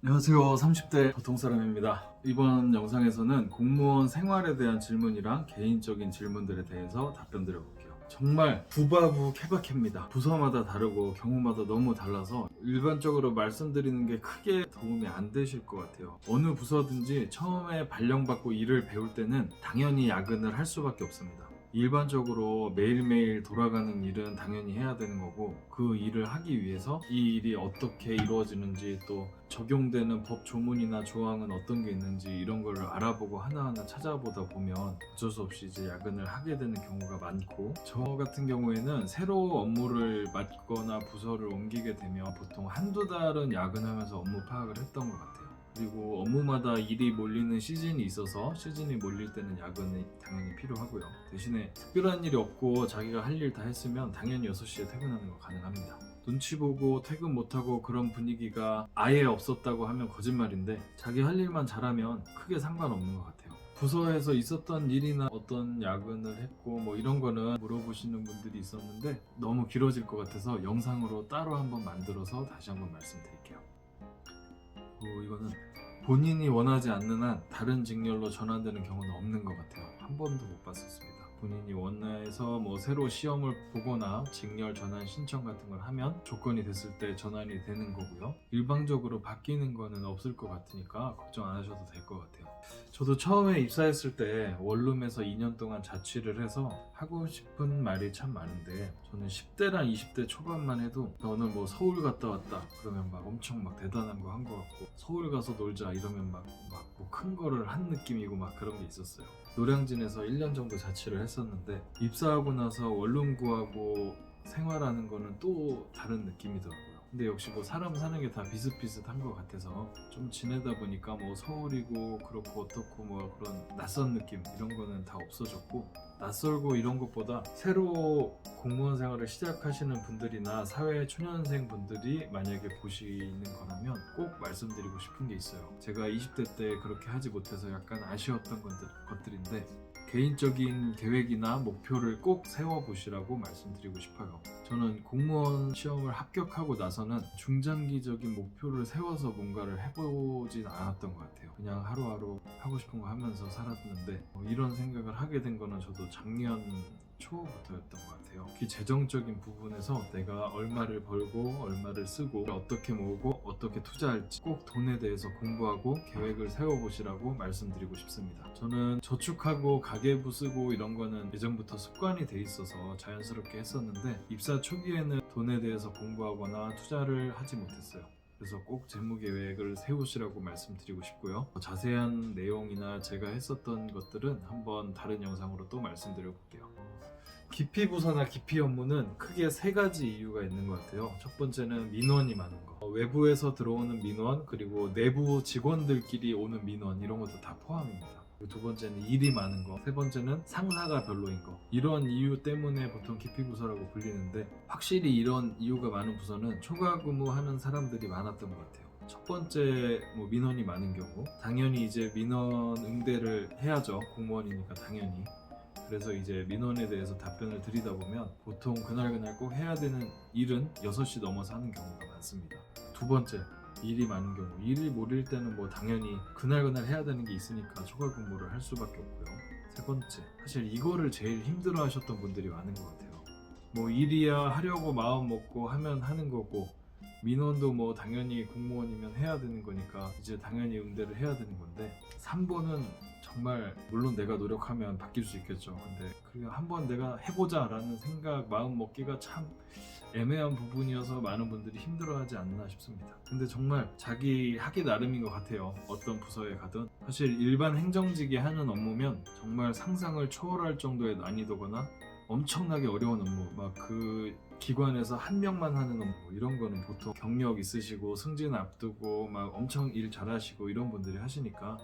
안녕하세요. 30대 보통사람입니다. 이번 영상에서는 공무원 생활에 대한 질문이랑 개인적인 질문들에 대해서 답변 드려볼게요. 정말 부바부 케바케입니다. 부서마다 다르고 경우마다 너무 달라서 일반적으로 말씀드리는 게 크게 도움이 안 되실 것 같아요. 어느 부서든지 처음에 발령받고 일을 배울 때는 당연히 야근을 할 수밖에 없습니다. 일반적으로 매일매일 돌아가는 일은 당연히 해야 되는 거고, 그 일을 하기 위해서 이 일이 어떻게 이루어지는지, 또 적용되는 법 조문이나 조항은 어떤 게 있는지 이런 걸 알아보고 하나하나 찾아보다 보면 어쩔 수 없이 이제 야근을 하게 되는 경우가 많고, 저 같은 경우에는 새로 업무를 맡거나 부서를 옮기게 되면 보통 한두 달은 야근하면서 업무 파악을 했던 것 같아요. 그리고 업무마다 일이 몰리는 시즌이 있어서 시즌이 몰릴 때는 야근이 당연히 필요하고요. 대신에 특별한 일이 없고 자기가 할 일 다 했으면 당연히 6시에 퇴근하는 거 가능합니다. 눈치 보고 퇴근 못하고 그런 분위기가 아예 없었다고 하면 거짓말인데, 자기 할 일만 잘하면 크게 상관없는 것 같아요. 부서에서 있었던 일이나 어떤 야근을 했고 뭐 이런 거는 물어보시는 분들이 있었는데 너무 길어질 것 같아서 영상으로 따로 한번 만들어서 다시 한번 말씀드릴게요. 이거는 본인이 원하지 않는 한 다른 직렬로 전환되는 경우는 없는 것 같아요. 한 번도 못 봤었습니다. 본인이 원해서 뭐 새로 시험을 보거나 직렬 전환 신청 같은 걸 하면 조건이 됐을 때 전환이 되는 거고요. 일방적으로 바뀌는 거는 없을 것 같으니까 걱정 안 하셔도 될 것 같아요. 저도 처음에 입사했을 때 원룸에서 2년 동안 자취를 해서 하고 싶은 말이 참 많은데, 저는 10대랑 20대 초반만 해도 너는 뭐 서울 갔다 왔다 그러면 막 엄청 막 대단한 거 한 거 같고, 서울 가서 놀자 이러면 막 뭐 큰 거를 한 느낌이고 막 그런 게 있었어요. 노량진에서 1년 정도 자취를 했었는데 입사하고 나서 원룸 구하고 생활하는 거는 또 다른 느낌이더라고요. 근데 역시 뭐 사람 사는 게 다 비슷비슷한 것 같아서 좀 지내다 보니까 뭐 서울이고 그렇고 어떻고 뭐 그런 낯선 느낌 이런 거는 다 없어졌고, 낯설고 이런 것보다 새로 공무원 생활을 시작하시는 분들이나 사회 초년생 분들이 만약에 보시는 거라면 꼭 말씀드리고 싶은 게 있어요. 제가 20대 때 그렇게 하지 못해서 약간 아쉬웠던 것들인데, 개인적인 계획이나 목표를 꼭 세워보시라고 말씀드리고 싶어요. 저는 공무원 시험을 합격하고 나서는 중장기적인 목표를 세워서 뭔가를 해보진 않았던 것 같아요. 그냥 하루하루 하고 싶은 거 하면서 살았는데, 이런 생각을 하게 된 거는 저도 작년 초부터였던 것 같아요. 특히 재정적인 부분에서 내가 얼마를 벌고 얼마를 쓰고 어떻게 모으고 어떻게 투자할지 꼭 돈에 대해서 공부하고 계획을 세워보시라고 말씀드리고 싶습니다. 저는 저축하고 가계부 쓰고 이런 거는 예전부터 습관이 돼 있어서 자연스럽게 했었는데, 입사 초기에는 돈에 대해서 공부하거나 투자를 하지 못했어요. 그래서 꼭 재무 계획을 세우시라고 말씀드리고 싶고요. 자세한 내용이나 제가 했었던 것들은 한번 다른 영상으로 또 말씀드려 볼게요. 기피 부서나 기피 업무는 크게 3가지 이유가 있는 것 같아요. 첫 번째는 민원이 많은 거. 외부에서 들어오는 민원, 그리고 내부 직원들끼리 오는 민원, 이런 것도 다 포함입니다. 그리고 두 번째는 일이 많은 거, 세 번째는 상사가 별로인 거. 이런 이유 때문에 보통 기피 부서라고 불리는데, 확실히 이런 이유가 많은 부서는 초과 근무하는 사람들이 많았던 것 같아요. 첫 번째, 뭐 민원이 많은 경우 당연히 이제 민원 응대를 해야죠. 공무원이니까 당연히. 그래서 이제 민원에 대해서 답변을 드리다 보면 보통 그날 꼭 해야 되는 일은 6시 넘어서 하는 경우가 많습니다. 두 번째, 일이 많은 경우. 일이 몰릴 때는 뭐 당연히 그날 해야 되는 게 있으니까 초과 근무를 할 수밖에 없고요. 세 번째, 사실 이거를 제일 힘들어 하셨던 분들이 많은 것 같아요. 뭐 일이야 하려고 마음 먹고 하면 하는 거고, 민원도 뭐 당연히 공무원이면 해야 되는 거니까 이제 당연히 응대를 해야 되는 건데, 3번은 정말 물론 내가 노력하면 바뀔 수 있겠죠. 근데 그냥 한번 내가 해보자 라는 생각, 마음 먹기가 참 애매한 부분이어서 많은 분들이 힘들어하지 않나 싶습니다. 근데 정말 자기 하기 나름인 것 같아요. 어떤 부서에 가든. 사실 일반 행정직이 하는 업무면 정말 상상을 초월할 정도의 난이도거나 엄청나게 어려운 업무, 막 그 기관에서 한 명만 하는 업무, 이런 거는 보통 경력 있으시고 승진 앞두고 막 엄청 일 잘하시고 이런 분들이 하시니까,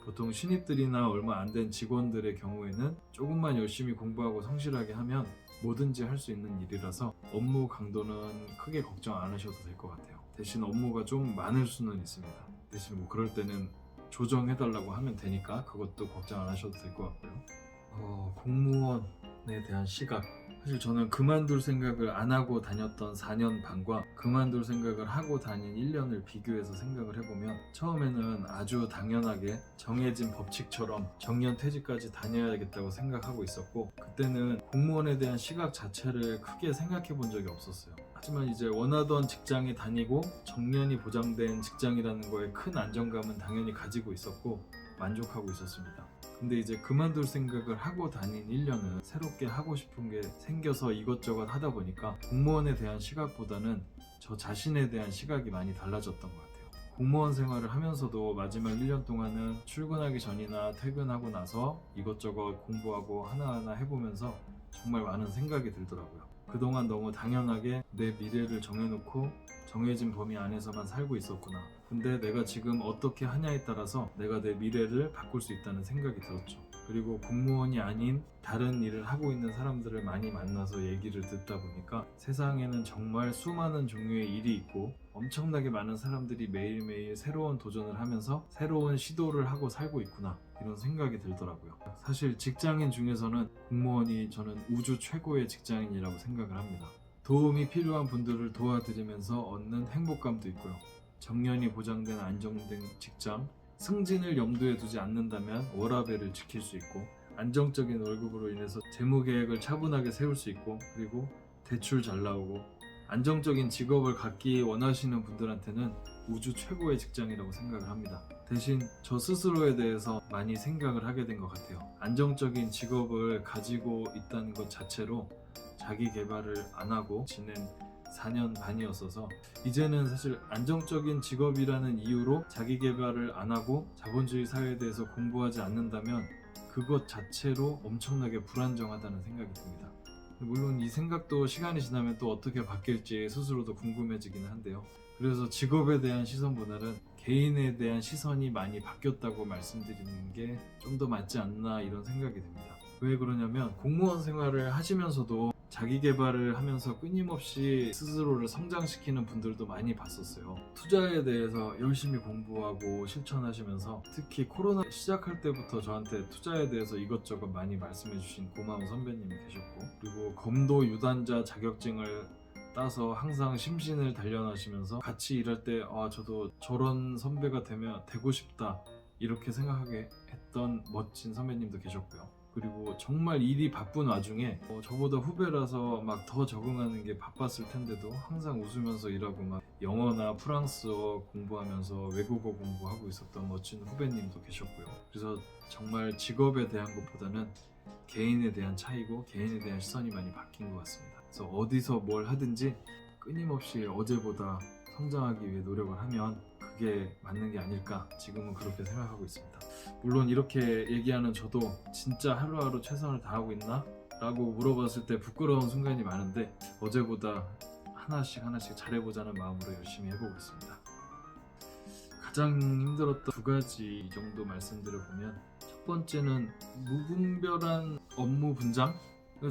보통 신입들이나 얼마 안 된 직원들의 경우에는 조금만 열심히 공부하고 성실하게 하면 뭐든지 할 수 있는 일이라서 업무 강도는 크게 걱정 안 하셔도 될 것 같아요. 대신 업무가 좀 많을 수는 있습니다. 대신 뭐 그럴 때는 조정해달라고 하면 되니까 그것도 걱정 안 하셔도 될 것 같고요. 공무원에 대한 시각, 사실 저는 그만둘 생각을 안 하고 다녔던 4년 반과 그만둘 생각을 하고 다닌 1년을 비교해서 생각을 해보면 처음에는 아주 당연하게 정해진 법칙처럼 정년퇴직까지 다녀야겠다고 생각하고 있었고 그때는 공무원에 대한 시각 자체를 크게 생각해 본 적이 없었어요. 하지만 이제 원하던 직장에 다니고 정년이 보장된 직장이라는 거에 큰 안정감은 당연히 가지고 있었고 만족하고 있었습니다. 근데 이제 그만둘 생각을 하고 다닌 1년은 새롭게 하고 싶은 게 생겨서 이것저것 하다 보니까 공무원에 대한 시각보다는 저 자신에 대한 시각이 많이 달라졌던 것 같아요. 공무원 생활을 하면서도 마지막 1년 동안은 출근하기 전이나 퇴근하고 나서 이것저것 공부하고 하나하나 해보면서 정말 많은 생각이 들더라고요. 그동안 너무 당연하게 내 미래를 정해놓고 정해진 범위 안에서만 살고 있었구나. 근데 내가 지금 어떻게 하냐에 따라서 내가 내 미래를 바꿀 수 있다는 생각이 들었죠. 그리고 공무원이 아닌 다른 일을 하고 있는 사람들을 많이 만나서 얘기를 듣다 보니까 세상에는 정말 수많은 종류의 일이 있고 엄청나게 많은 사람들이 매일매일 새로운 도전을 하면서 새로운 시도를 하고 살고 있구나 이런 생각이 들더라고요. 사실 직장인 중에서는 공무원이 저는 우주 최고의 직장인이라고 생각을 합니다. 도움이 필요한 분들을 도와드리면서 얻는 행복감도 있고요. 정년이 보장된 안정된 직장, 승진을 염두에 두지 않는다면 워라밸을 지킬 수 있고 안정적인 월급으로 인해서 재무 계획을 차분하게 세울 수 있고 그리고 대출 잘 나오고 안정적인 직업을 갖기 원하시는 분들한테는 우주 최고의 직장이라고 생각을 합니다. 대신 저 스스로에 대해서 많이 생각을 하게 된 것 같아요. 안정적인 직업을 가지고 있다는 것 자체로 자기 개발을 안 하고 지낸 4년 반이었어서 이제는 사실 안정적인 직업이라는 이유로 자기 개발을 안 하고 자본주의 사회에 대해서 공부하지 않는다면 그것 자체로 엄청나게 불안정하다는 생각이 듭니다. 물론 이 생각도 시간이 지나면 또 어떻게 바뀔지 스스로도 궁금해지기는 한데요. 그래서 직업에 대한 시선보다는 개인에 대한 시선이 많이 바뀌었다고 말씀드리는 게 좀 더 맞지 않나 이런 생각이 듭니다. 왜 그러냐면 공무원 생활을 하시면서도 자기 개발을 하면서 끊임없이 스스로를 성장시키는 분들도 많이 봤었어요. 투자에 대해서 열심히 공부하고 실천하시면서 특히 코로나 시작할 때부터 저한테 투자에 대해서 이것저것 많이 말씀해 주신 고마운 선배님이 계셨고 그리고 검도 유단자 자격증을 따서 항상 심신을 단련하시면서 같이 일할 때 저도 저런 선배가 되고 싶다 이렇게 생각하게 했던 멋진 선배님도 계셨고요. 그리고 정말 일이 바쁜 와중에 저보다 후배라서 막 더 적응하는 게 바빴을 텐데도 항상 웃으면서 일하고 막 영어나 프랑스어 공부하면서 외국어 공부하고 있었던 멋진 후배님도 계셨고요. 그래서 정말 직업에 대한 것보다는 개인에 대한 차이고 개인에 대한 시선이 많이 바뀐 것 같습니다. 그래서 어디서 뭘 하든지 끊임없이 어제보다 성장하기 위해 노력을 하면 그게 맞는 게 아닐까 지금은 그렇게 생각하고 있습니다. 물론 이렇게 얘기하는 저도 진짜 하루하루 최선을 다하고 있나? 라고 물어봤을 때 부끄러운 순간이 많은데 어제보다 하나씩 잘해보자는 마음으로 열심히 해보겠습니다. 가장 힘들었던 2가지 정도 말씀드려보면 첫 번째는 무분별한 업무 분장?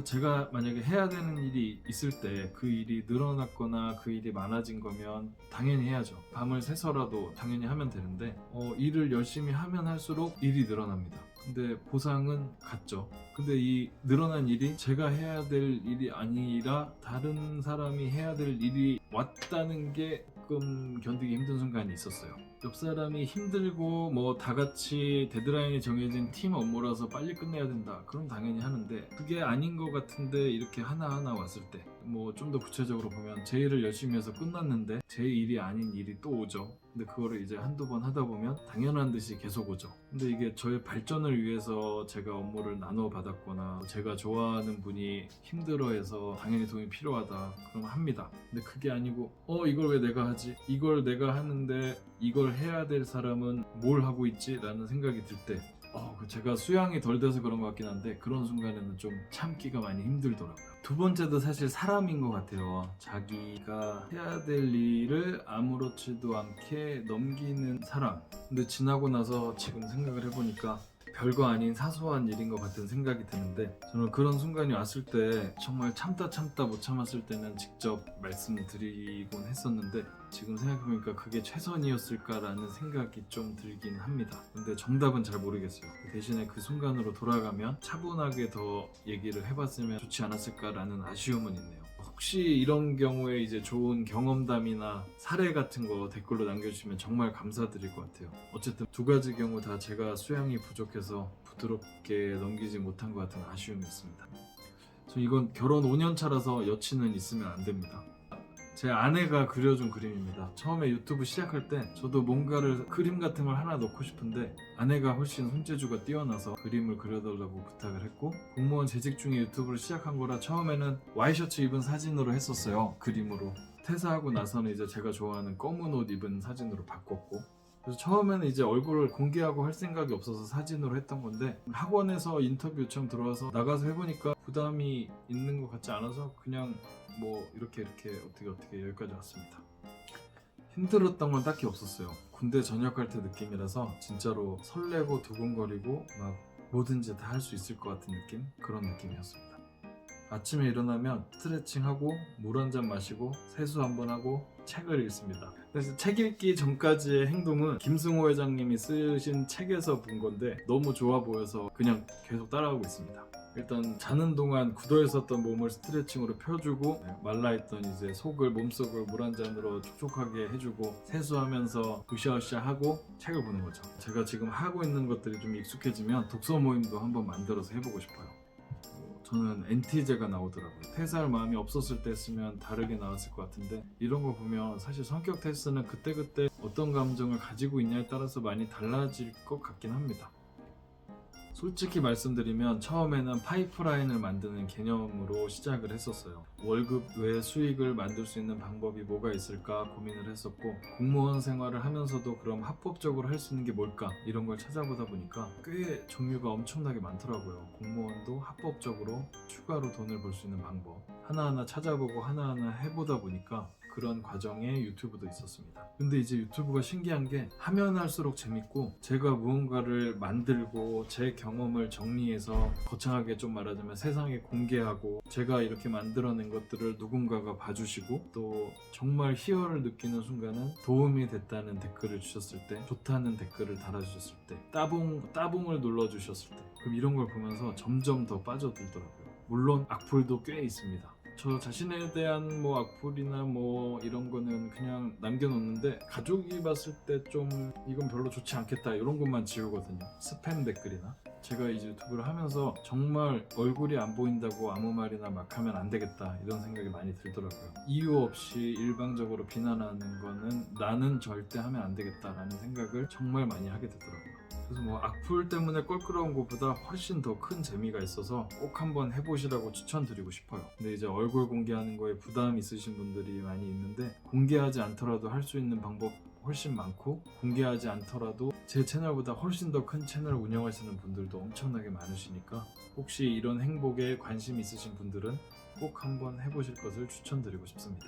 제가 만약에 해야 되는 일이 있을 때 그 일이 늘어났거나 그 일이 많아진 거면 당연히 해야죠. 밤을 새서라도 당연히 하면 되는데 일을 열심히 하면 할수록 일이 늘어납니다. 근데 보상은 같죠. 근데 이 늘어난 일이 제가 해야 될 일이 아니라 다른 사람이 해야 될 일이 왔다는 게 조금 견디기 힘든 순간이 있었어요. 옆 사람이 힘들고 뭐 다 같이 데드라인이 정해진 팀 업무라서 빨리 끝내야 된다. 그럼 당연히 하는데 그게 아닌 것 같은데 이렇게 하나하나 왔을 때 뭐 좀 더 구체적으로 보면 제 일을 열심히 해서 끝났는데 제 일이 아닌 일이 또 오죠. 근데 그거를 이제 한두 번 하다 보면 당연한 듯이 계속 오죠. 근데 이게 저의 발전을 위해서 제가 업무를 나눠 받았거나 제가 좋아하는 분이 힘들어해서 당연히 도움이 필요하다 그럼 합니다. 근데 그게 아니고 이걸 왜 내가 하지? 이걸 내가 하는데 이걸 해야 될 사람은 뭘 하고 있지? 라는 생각이 들 때 제가 수양이 덜 돼서 그런 것 같긴 한데 그런 순간에는 좀 참기가 많이 힘들더라고요. 2번째도 사실 사람인 것 같아요. 자기가 해야 될 일을 아무렇지도 않게 넘기는 사람. 근데 지나고 나서 지금 생각을 해보니까 별거 아닌 사소한 일인 것 같은 생각이 드는데, 저는 그런 순간이 왔을 때 정말 참다 못 참았을 때는 직접 말씀드리곤 했었는데, 지금 생각해보니까 그게 최선이었을까라는 생각이 좀 들긴 합니다. 근데 정답은 잘 모르겠어요. 대신에 그 순간으로 돌아가면 차분하게 더 얘기를 해봤으면 좋지 않았을까라는 아쉬움은 있네요. 혹시 이런 경우에 이제 좋은 경험담이나 사례 같은 거 댓글로 남겨주시면 정말 감사드릴 것 같아요. 어쨌든 두 가지 경우 다 제가 수양이 부족해서 부드럽게 넘기지 못한 것 같은 아쉬움이 있습니다. 저 이건 결혼 5년 차라서 여친은 있으면 안 됩니다. 제 아내가 그려준 그림입니다. 처음에 유튜브 시작할 때 저도 뭔가를 그림 같은 걸 하나 넣고 싶은데 아내가 훨씬 손재주가 뛰어나서 그림을 그려달라고 부탁을 했고, 공무원 재직 중에 유튜브를 시작한 거라 처음에는 와이셔츠 입은 사진으로 했었어요. 그림으로. 퇴사하고 나서는 이제 제가 좋아하는 검은 옷 입은 사진으로 바꿨고, 그래서 처음에는 이제 얼굴을 공개하고 할 생각이 없어서 사진으로 했던 건데, 학원에서 인터뷰 요청 들어와서 나가서 해보니까 부담이 있는 것 같지 않아서 그냥 뭐 이렇게 어떻게 여기까지 왔습니다. 힘들었던 건 딱히 없었어요. 군대 전역할 때 느낌이라서 진짜로 설레고 두근거리고 막 뭐든지 다 할 수 있을 것 같은 느낌? 그런 느낌이었습니다. 아침에 일어나면 스트레칭하고 물 한 잔 마시고 세수 한번 하고 책을 읽습니다. 그래서 책 읽기 전까지의 행동은 김승호 회장님이 쓰신 책에서 본 건데 너무 좋아 보여서 그냥 계속 따라하고 있습니다. 일단 자는 동안 굳어있었던 몸을 스트레칭으로 펴주고, 말라있던 이제 몸속을 물 한 잔으로 촉촉하게 해주고, 세수하면서 으쌰으쌰하고 책을 보는 거죠. 제가 지금 하고 있는 것들이 좀 익숙해지면 독서 모임도 한번 만들어서 해보고 싶어요. 저는 NT제가 나오더라고요. 퇴사할 마음이 없었을 때 쓰면 다르게 나왔을 것 같은데, 이런 거 보면 사실 성격 테스트는 그때그때 어떤 감정을 가지고 있냐에 따라서 많이 달라질 것 같긴 합니다. 솔직히 말씀드리면 처음에는 파이프라인을 만드는 개념으로 시작을 했었어요. 월급 외 수익을 만들 수 있는 방법이 뭐가 있을까 고민을 했었고, 공무원 생활을 하면서도 그럼 합법적으로 할 수 있는 게 뭘까 이런 걸 찾아보다 보니까 꽤 종류가 엄청나게 많더라고요. 공무원도 합법적으로 추가로 돈을 벌 수 있는 방법 하나하나 찾아보고 하나하나 해보다 보니까 그런 과정에 유튜브도 있었습니다. 근데 이제 유튜브가 신기한 게 하면 할수록 재밌고, 제가 무언가를 만들고 제 경험을 정리해서 거창하게 좀 말하자면 세상에 공개하고, 제가 이렇게 만들어낸 것들을 누군가가 봐주시고 또 정말 희열을 느끼는 순간은 도움이 됐다는 댓글을 주셨을 때, 좋다는 댓글을 달아주셨을 때, 따봉을 눌러주셨을 때, 그럼 이런 걸 보면서 점점 더 빠져들더라고요. 물론 악플도 꽤 있습니다. 저 자신에 대한 뭐 악플이나 뭐 이런 거는 그냥 남겨놓는데, 가족이 봤을 때 좀 이건 별로 좋지 않겠다 이런 것만 지우거든요. 스팸 댓글이나. 제가 이제 유튜브를 하면서 정말 얼굴이 안 보인다고 아무 말이나 막 하면 안 되겠다 이런 생각이 많이 들더라고요. 이유 없이 일방적으로 비난하는 거는 나는 절대 하면 안 되겠다라는 생각을 정말 많이 하게 되더라고요. 그래서 뭐 악플 때문에 껄끄러운 것보다 훨씬 더 큰 재미가 있어서 꼭 한번 해보시라고 추천드리고 싶어요. 근데 이제 얼굴 공개하는 거에 부담 있으신 분들이 많이 있는데, 공개하지 않더라도 할 수 있는 방법 훨씬 많고, 공개하지 않더라도 제 채널보다 훨씬 더 큰 채널을 운영하시는 분들도 엄청나게 많으시니까, 혹시 이런 행복에 관심 있으신 분들은 꼭 한번 해보실 것을 추천드리고 싶습니다.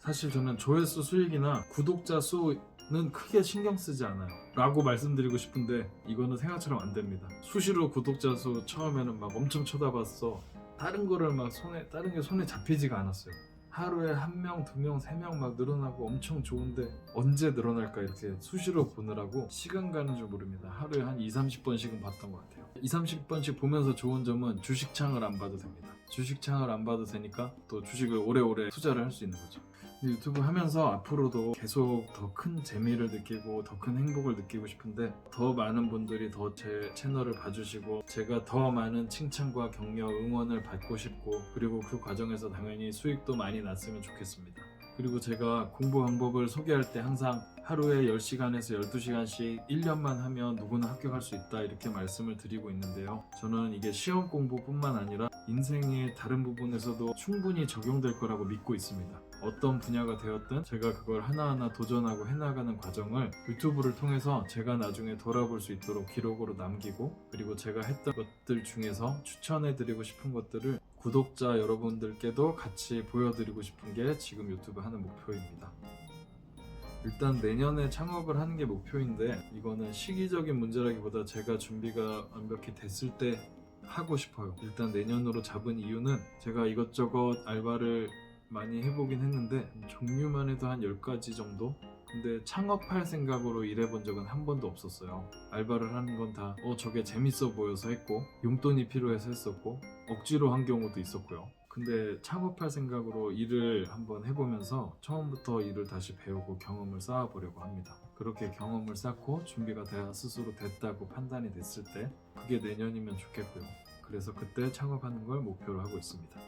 사실 저는 조회수 수익이나 구독자 수는 크게 신경 쓰지 않아요 라고 말씀드리고 싶은데, 이거는 생각처럼 안 됩니다. 수시로 구독자 수 처음에는 막 엄청 쳐다봤어. 다른 거를 막 다른 게 손에 잡히지가 않았어요. 하루에 1명, 2명, 3명 막 늘어나고 엄청 좋은데 언제 늘어날까 이렇게 수시로 보느라고 시간 가는 줄 모릅니다. 하루에 한 20-30번씩은 봤던 것 같아요. 20-30번씩 보면서 좋은 점은 주식창을 안 봐도 됩니다. 주식창을 안 봐도 되니까 또 주식을 오래오래 투자를 할 수 있는 거죠. 유튜브 하면서 앞으로도 계속 더 큰 재미를 느끼고 더 큰 행복을 느끼고 싶은데, 더 많은 분들이 더 제 채널을 봐주시고 제가 더 많은 칭찬과 격려, 응원을 받고 싶고, 그리고 그 과정에서 당연히 수익도 많이 났으면 좋겠습니다. 그리고 제가 공부 방법을 소개할 때 항상 하루에 10시간에서 12시간씩 1년만 하면 누구나 합격할 수 있다 이렇게 말씀을 드리고 있는데요. 저는 이게 시험 공부뿐만 아니라 인생의 다른 부분에서도 충분히 적용될 거라고 믿고 있습니다. 어떤 분야가 되었든 제가 그걸 하나하나 도전하고 해나가는 과정을 유튜브를 통해서 제가 나중에 돌아볼 수 있도록 기록으로 남기고, 그리고 제가 했던 것들 중에서 추천해드리고 싶은 것들을 구독자 여러분들께도 같이 보여드리고 싶은 게 지금 유튜브 하는 목표입니다. 일단 내년에 창업을 하는 게 목표인데 이거는 시기적인 문제라기보다 제가 준비가 완벽히 됐을 때 하고 싶어요. 일단 내년으로 잡은 이유는 제가 이것저것 알바를 많이 해보긴 했는데 종류만 해도 한 10가지 정도? 근데 창업할 생각으로 일해본 적은 한 번도 없었어요. 알바를 하는 건 다 저게 재밌어 보여서 했고 용돈이 필요해서 했었고 억지로 한 경우도 있었고요. 근데 창업할 생각으로 일을 한번 해보면서 처음부터 일을 다시 배우고 경험을 쌓아보려고 합니다. 그렇게 경험을 쌓고 준비가 다 스스로 됐다고 판단이 됐을 때 그게 내년이면 좋겠고요. 그래서 그때 창업하는 걸 목표로 하고 있습니다.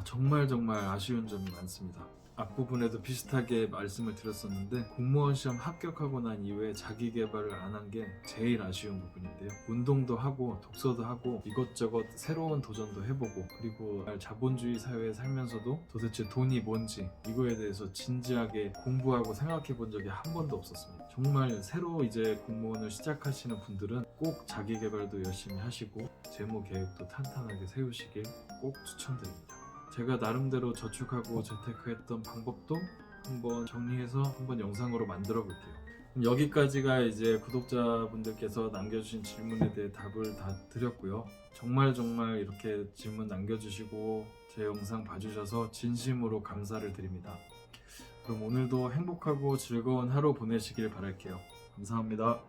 정말 아쉬운 점이 많습니다. 앞부분에도 비슷하게 말씀을 드렸었는데 공무원 시험 합격하고 난 이후에 자기 개발을 안 한 게 제일 아쉬운 부분인데요. 운동도 하고 독서도 하고 이것저것 새로운 도전도 해보고 그리고 자본주의 사회에 살면서도 도대체 돈이 뭔지 이거에 대해서 진지하게 공부하고 생각해 본 적이 한 번도 없었습니다. 정말 새로 이제 공무원을 시작하시는 분들은 꼭 자기 개발도 열심히 하시고 재무 계획도 탄탄하게 세우시길 꼭 추천드립니다. 제가 나름대로 저축하고 재테크했던 방법도 한번 정리해서 한번 영상으로 만들어 볼게요. 여기까지가 이제 구독자분들께서 남겨주신 질문에 대해 답을 다 드렸고요. 정말 이렇게 질문 남겨주시고 제 영상 봐주셔서 진심으로 감사를 드립니다. 그럼 오늘도 행복하고 즐거운 하루 보내시길 바랄게요. 감사합니다.